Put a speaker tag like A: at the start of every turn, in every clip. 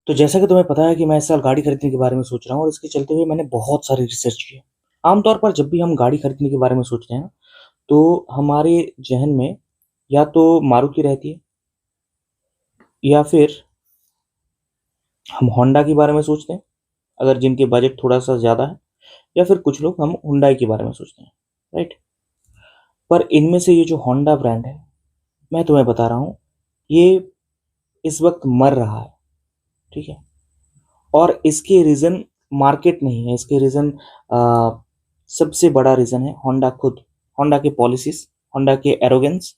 A: तो जैसा कि तुम्हें पता है कि मैं इस साल गाड़ी खरीदने के बारे में सोच रहा हूँ और इसके चलते हुए मैंने बहुत सारी रिसर्च की है। आमतौर पर जब भी हम गाड़ी खरीदने के बारे में सोचते हैं ना, तो हमारे ज़हन में या तो मारुति रहती है या फिर हम होंडा के बारे में सोचते हैं, अगर जिनके बजट थोड़ा-सा ज़्यादा है, या फिर कुछ लोग हम हुंडई के बारे में सोचते हैं, राइट? पर इनमें से ये जो होंडा ब्रांड है, मैं तुम्हें बता रहा हूँ, ये इस वक़्त मर रहा है, ठीक है? और इसके रीज़न मार्केट नहीं है, इसके रीज़न सबसे बड़ा रीज़न है होंडा खुद, होंडा के पॉलिसीज़, होंडा के एरोगेंस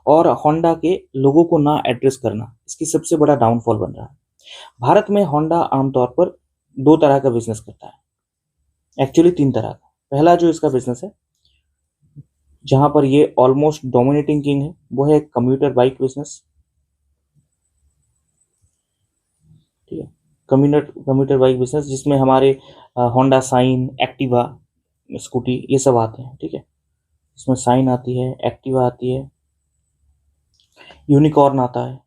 A: और होंडा के लोगों को ना एड्रेस करना, इसकी सबसे बड़ा डाउनफॉल बन रहा है। भारत में होंडा आमतौर पर 2 तरह का बिज़नेस करता है, एक्चुअली 3 तरह का। पहला जो इसका बिज़नेस है, जहाँ पर ये ऑलमोस्ट डोमिनेटिंग किंग है, वो है कम्यूटर बाइक बिज़नेस, ठीक है? कम्यूटर बाइक बिज़नेस जिसमें हमारे होंडा शाइन, एक्टिवा, स्कूटी ये सब आते हैं, ठीक है? इसमें शाइन आती है, एक्टिवा आती है, यूनिकॉर्न आता है,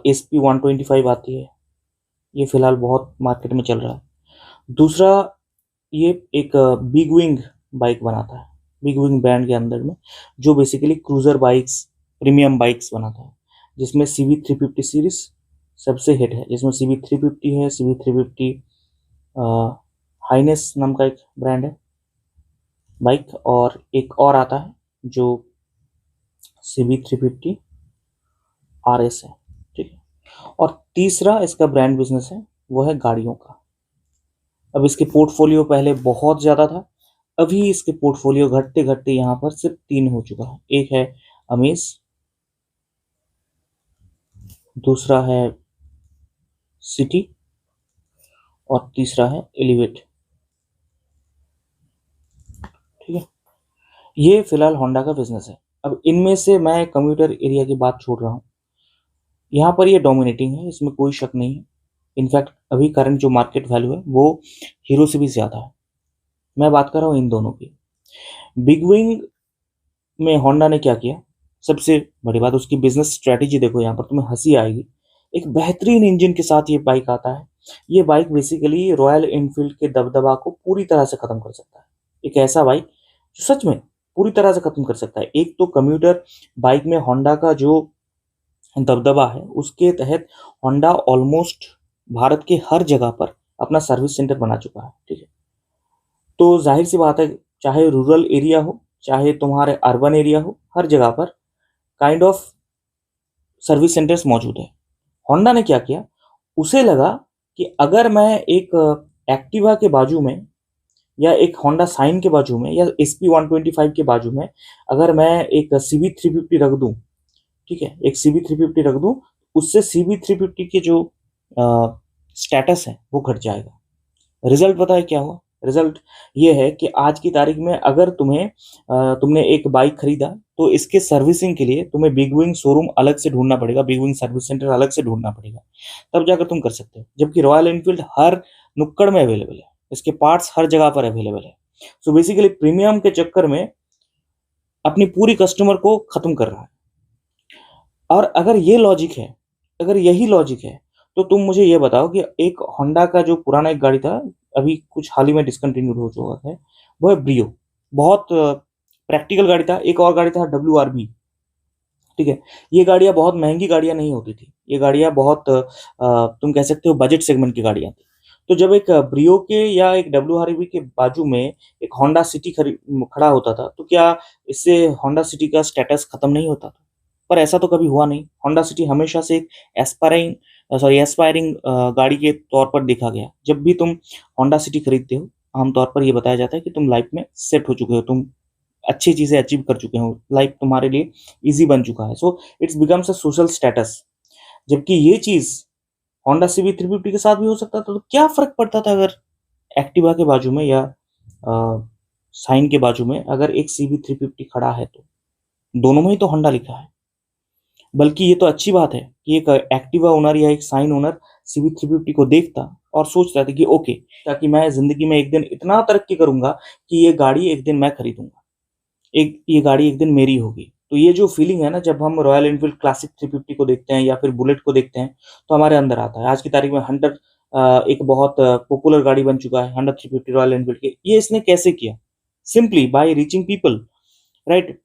A: एसपी 125 आती है। ये फिलहाल बहुत मार्केट में चल रहा है। दूसरा, ये एक बिग विंग बाइक बनाता है, बिग विंग ब्रांड के अंदर में, जो basically cruiser bikes, premium bikes बनाता है, जिसमें सीबी 350 सीरीज सबसे हिट है, जिसमें सीबी 350 है, सीबी 350 हाइनेस नाम का एक ब्रांड है बाइक, और एक और आता है जो सीबी 350 आरएस है, ठीक है? और तीसरा इसका ब्रांड बिजनेस है, वो है गाड़ियों का। अब इसके पोर्टफोलियो पहले बहुत ज़्यादा था, अभी इसके पोर्टफोलियो घटते-घटते यहाँ पर सिर्फ 3 हो चुका है। एक है अमेज़, दूसरा है सिटी और तीसरा है एलिवेट, ठीक है? ये फिलहाल होंडा का बिजनेस है। अब इनमें से मैं कम्यूटर एरिया की बात छोड़ रहा हूँ। यहाँ पर ये डोमिनेटिंग है, इसमें कोई शक नहीं है। इनफैक्ट अभी करंट जो मार्केट वैल्यू है वो हीरो से भी ज़्यादा है। मैं बात कर रहा हूँ इन दोनों की। बिग विंग में होंडा ने क्या किया, सबसे बड़ी बात उसकी बिजनेस स्ट्रेटेजी देखो, यहाँ पर तुम्हें हंसी आएगी। एक बेहतरीन इंजन के साथ ये बाइक आता है। ये बाइक बेसिकली रॉयल एनफील्ड के दबदबा को पूरी तरह से खत्म कर सकता है। एक ऐसा बाइक जो सच में पूरी तरह से खत्म कर सकता है। एक तो कम्यूटर बाइक में होंडा का जो दबदबा है, उसके तहत होंडा ऑलमोस्ट भारत के हर जगह पर अपना सर्विस सेंटर बना चुका है, ठीक है? तो जाहिर सी बात है, चाहे रूरल एरिया हो, चाहे तुम्हारे अर्बन एरिया हो, हर जगह पर काइंड ऑफ सर्विस सेंटर्स मौजूद है। होंडा ने क्या किया, उसे लगा कि अगर मैं एक एक्टिवा के बाजू में या एक होंडा शाइन के बाजू में या एसपी 125 के बाजू में अगर मैं एक सीबी 350 रख दूं, ठीक है, एक सीबी 350 रख दूं, उससे सीबी 350 के जो स्टेटस है वो घट जाएगा। रिजल्ट पता है क्या हुआ? रिजल्ट ये है कि आज की तारीख में अगर तुमने एक बाइक खरीदा, तो इसके सर्विसिंग के लिए तुम्हें बिग विंग शोरूम अलग से ढूंढना पड़ेगा, बिग विंग सर्विस सेंटर अलग से ढूंढना पड़ेगा, तब जाकर तुम कर सकते हो। जबकि रॉयल एनफील्ड हर नुक्कड़ में अवेलेबल है, इसके पार्ट्स हर जगह पर अवेलेबल है। सो बेसिकली प्रीमियम के चक्कर में अपनी पूरी कस्टमर को खत्म कर रहा है। और अगर ये लॉजिक है, अगर यही लॉजिक है, तो तुम मुझे ये बताओ कि एक होंडा का जो पुराना एक गाड़ी था, अभी कुछ हाल ही में डिस्कंटिन्यूड हो चुका है, वो है ब्रियो। बहुत प्रैक्टिकल गाड़ी था। एक और गाड़ी था डब्ल्यूआरबी, ठीक है? ये गाड़ियाँ बहुत महंगी गाड़ियाँ नहीं होती थी। ये गाड़ियाँ बहुत तुम कह सकते हो बजट सेगमेंट की गाड़ियाँ थी। तो जब एक ब्रियो के या एक डब्ल्यूआरबी के बाजू में एक होंडा सिटी खड़ा होता था, तो क्या इससे होंडा सिटी का स्टेटस खत्म नहीं होता था? पर ऐसा तो कभी हुआ नहीं। होंडा सिटी हमेशा से एक एस्पायरिंग गाड़ी के तौर पर देखा गया। जब भी तुम होंडा सिटी खरीदते हो, आमतौर पर ये बताया जाता है कि तुम लाइफ में सेट हो चुके हो, तुम अच्छी चीज़ें अचीव कर चुके हो, लाइफ तुम्हारे लिए ईज़ी बन चुका है। So it's becomes a social status. जबकि ये चीज़ होंडा सीबी 350 के साथ भी हो सकता था, तो क्या फ़र्क पड़ता था अगर एक्टिवा के बाजू में या शाइन के बाजू में अगर एक सीबी 350 खड़ा है तो? दोनों में ही तो होंडा लिखा है। बल्कि ये तो अच्छी बात है कि एक एक्टिवा ओनर या एक शाइन ओनर सीबी 350 को देखता और सोचता था कि ओके, ताकि मैं ज़िंदगी में एक दिन इतना तरक्की करूँगा कि ये गाड़ी एक दिन मैं खरीदूँगा। एक ये गाड़ी एक दिन मेरी होगी। तो ये जो फीलिंग है ना, जब हम रॉयल एनफील्ड क्लासिक 350 को देखते हैं या फिर बुलेट को देखते हैं, तो हमारे अंदर आता है। आज की तारीख में हंटर एक बहुत पॉपुलर गाड़ी बन चुका है, हंटर 350 रॉयल एनफील्ड के। ये इसने कैसे किया? Simply by reaching people, right.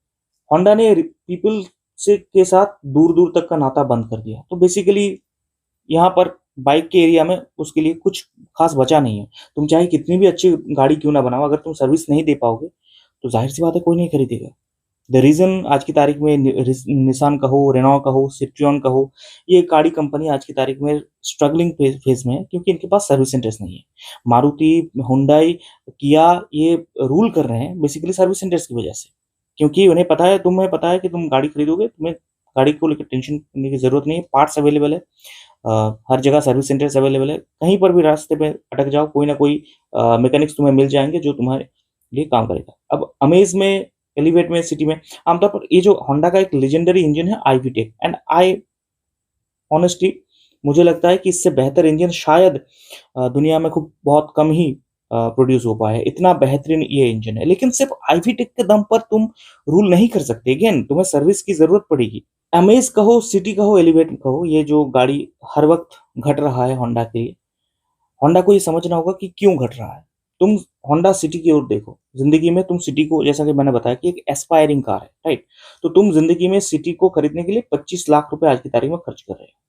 A: Honda ने पीपल से के साथ दूर दूर तक का नाता बंद कर दिया। तो बेसिकली यहाँ पर बाइक के एरिया में उसके लिए कुछ खास बचा नहीं है। तुम चाहे कितनी भी अच्छी गाड़ी क्यों ना बनाओ, अगर तुम सर्विस नहीं दे पाओगे तो जाहिर सी बात है कोई नहीं खरीदेगा। द रीजन आज की तारीख में निसान का हो, रेनॉ का हो, सिट्रियन का हो, ये गाड़ी कंपनी आज की तारीख में स्ट्रगलिंग फेज में है, क्योंकि इनके पास सर्विस सेंटर्स नहीं है। मारुति, हुंडई, किया ये रूल कर रहे हैं बेसिकली सर्विस सेंटर्स की वजह से, क्योंकि उन्हें पता है, तुम्हें पता है कि तुम गाड़ी खरीदोगे, तुम्हें गाड़ी को लेकर टेंशन करने की जरूरत नहीं है। पार्ट्स अवेलेबल है, हर जगह सर्विस सेंटर्स अवेलेबल है। कहीं पर भी रास्ते पे अटक जाओ, कोई ना कोई मैकेनिक्स तुम्हें मिल जाएंगे जो तुम्हारे लिए काम करेगा। अब अमेज में, एलिवेट में, सिटी में आमतौर पर ये जो होंडा का एक लेजेंडरी इंजन है IV tech, and I honestly मुझे लगता है कि इससे बेहतर इंजन शायद दुनिया में खूब बहुत कम ही प्रोड्यूस हो पाया है। इतना बेहतरीन ये इंजन है, लेकिन सिर्फ आईवी टेक के दम पर तुम रूल नहीं कर सकते। अगेन तुम्हें सर्विस की जरूरत पड़ेगी। अमेज कहो, सिटी कहो, एलिवेट कहो, ये जो गाड़ी हर वक्त घट रहा है होंडा के लिए, होंडा को ये समझना होगा कि क्यों घट रहा है। तुम होंडा सिटी की ओर देखो। जिंदगी में तुम सिटी को, जैसा कि मैंने बताया कि एक एस्पायरिंग कार है, राइट। तो तुम जिंदगी में सिटी को खरीदने के लिए 25 लाख रुपए आज की तारीख में खर्च कर रहे हो,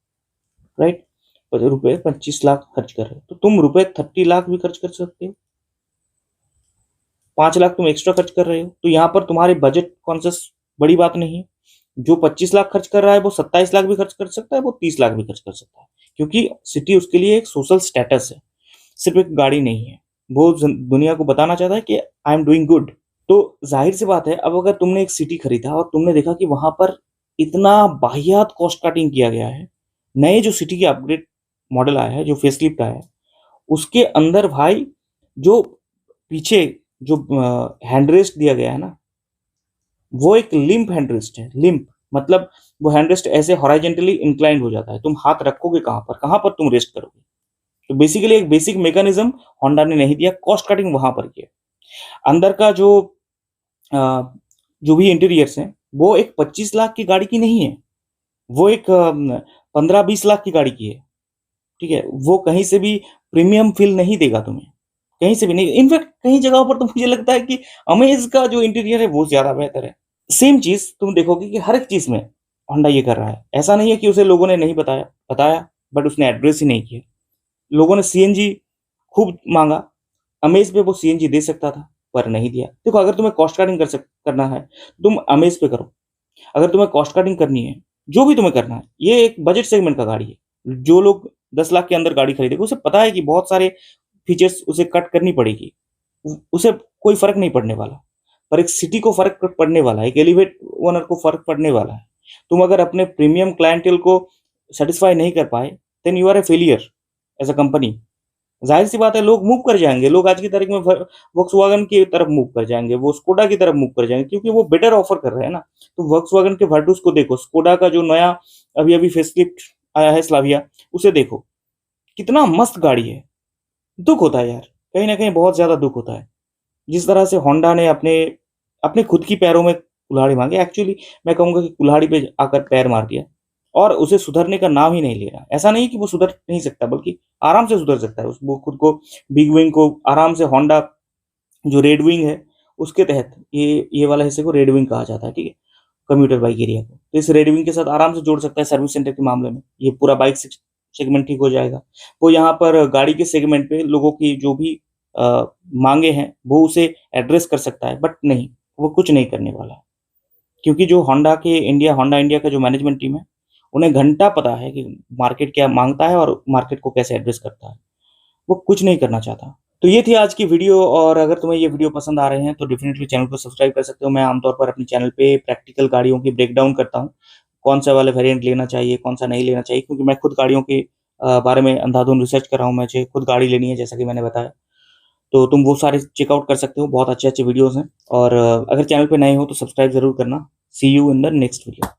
A: राइट। रुपए 25 लाख खर्च कर रहे हो, तो तुम रुपए 30 लाख भी खर्च कर सकते हो। 5 लाख तुम एक्स्ट्रा खर्च कर रहे हो, तो यहाँ पर तुम्हारे बजट कॉन्शियस बड़ी बात नहीं है। जो 25 लाख खर्च कर रहा है वो 27 लाख भी खर्च कर सकता है, वो 30 लाख भी खर्च कर सकता है, क्योंकि सिटी उसके लिए एक सोशल स्टेटस है, सिर्फ एक गाड़ी नहीं है। वो दुनिया को बताना चाहता है कि आई एम डूइंग गुड। तो जाहिर सी बात है, अब अगर तुमने एक सिटी खरीदा और तुमने देखा कि वहां पर इतना बाहियात कॉस्ट कटिंग किया गया है, नए जो सिटी के अपग्रेड मॉडल आया है, जो फेसलिफ्ट आया है, उसके अंदर भाई जो पीछे जो हैंडरेस्ट दिया गया है ना, वो एक लिम्प हैंडरेस्ट है। लिम्प मतलब वो हैंडरेस्ट ऐसे हॉराइजेंटली इंक्लाइंड हो जाता है। तुम हाथ रखोगे कहां पर तुम रेस्ट करोगे। तो बेसिकली एक बेसिक मैकेनिज्म होंडा ने नहीं दिया, कॉस्ट कटिंग वहां पर किया। अंदर का जो भी इंटीरियर्स हैं, वो एक 25 लाख की गाड़ी की नहीं है, वो एक 15-20 लाख की गाड़ी की है, ठीक है। वो कहीं से भी प्रीमियम फील नहीं देगा तुम्हें, कहीं से भी नहीं। इनफैक्ट कई जगहों पर तो मुझे लगता है कि अमेज का जो इंटीरियर है वो ज्यादा बेहतर है। सेम चीज तुम देखोगे कि हर एक चीज में होंडा ये कर रहा है। ऐसा नहीं है कि उसे लोगों ने नहीं बताया, बताया, बट उसने एड्रेस ही नहीं किया। लोगों ने सीएनजी खूब मांगा, अमेज पे वो सीएनजी दे सकता था पर नहीं दिया। देखो, अगर तुम्हें कॉस्ट कटिंग करना है तुम अमेज पे करो। अगर तुम्हें कॉस्ट कटिंग करनी है, जो भी तुम्हें करना है, ये एक बजट सेगमेंट का गाड़ी है। जो लोग 10 लाख के अंदर गाड़ी खरीदेगा उसे पता है कि बहुत सारे फीचर्स उसे कट करनी पड़ेगी, उसे कोई फर्क नहीं पड़ने वाला। पर एक सिटी को फर्क पड़ने वाला है, एक एलिवेट ओनर को फर्क पड़ने वाला है। तुम अगर अपने प्रीमियम क्लाइंटेल को सेटिस्फाई नहीं कर पाए, then you are a failure as a company. जाहिर सी बात है लोग मूव कर जाएंगे। लोग आज की तारीख में वॉक्सवैगन की तरफ मूव कर जाएंगे, वो स्कोडा की तरफ मूव कर जाएंगे, क्योंकि वो बेटर ऑफर कर रहे हैं ना। तो वॉक्सवैगन के वर्टूस को देखो, स्कोडा का जो नया अभी अभी फेसलिफ्ट आया है स्लाविया, उसे देखो, कितना मस्त गाड़ी है। दुख होता है यार, कहीं ना कहीं बहुत ज्यादा दुख होता है जिस तरह से होंडा ने अपने अपने खुद की पैरों में कुल्हाड़ी मांगी। एक्चुअली मैं कहूंगा कि कुल्हाड़ी पे आकर पैर मार दिया, और उसे सुधरने का नाम ही नहीं ले रहा। ऐसा नहीं कि वो सुधर नहीं सकता, बल्कि आराम से सुधर सकता है। वो खुद को, बिग विंग को आराम से, होंडा जो रेड विंग है उसके तहत, ये वाला हिस्से को रेड विंग कहा जाता है, ठीक है, कम्यूटर बाइक एरिया को। तो इस रेड विंग के साथ आराम से जोड़ सकता है सर्विस सेंटर के मामले में। ये पूरा बाइक सेगमेंट ठीक हो जाएगा। वो यहाँ पर गाड़ी के सेगमेंट पे लोगों की जो भी मांगे हैं वो उसे एड्रेस कर सकता है, बट नहीं, वो कुछ नहीं करने वाला है। क्योंकि जो होंडा इंडिया का जो मैनेजमेंट टीम है, उन्हें घंटा पता है कि मार्केट क्या मांगता है और मार्केट को कैसे एड्रेस करता है। वो कुछ नहीं करना चाहता। तो ये थी आज की वीडियो, और अगर तुम्हें ये वीडियो पसंद आ रहे हैं तो डेफिनेटली चैनल को सब्सक्राइब कर सकते हो। मैं आमतौर पर अपने चैनल पे प्रैक्टिकल गाड़ियों की ब्रेकडाउन करता हूँ, कौन सा वाला वेरिएंट लेना चाहिए, कौन सा नहीं लेना चाहिए, क्योंकि मैं खुद गाड़ियों के बारे में अंधाधुंध रिसर्च कर रहा हूँ। मुझे खुद गाड़ी लेनी है, जैसा कि मैंने बताया। तो तुम वो सारे चेकआउट कर सकते हो, बहुत अच्छे अच्छे वीडियोस हैं। और अगर चैनल पे नए हो तो सब्सक्राइब जरूर करना। See you in the next video.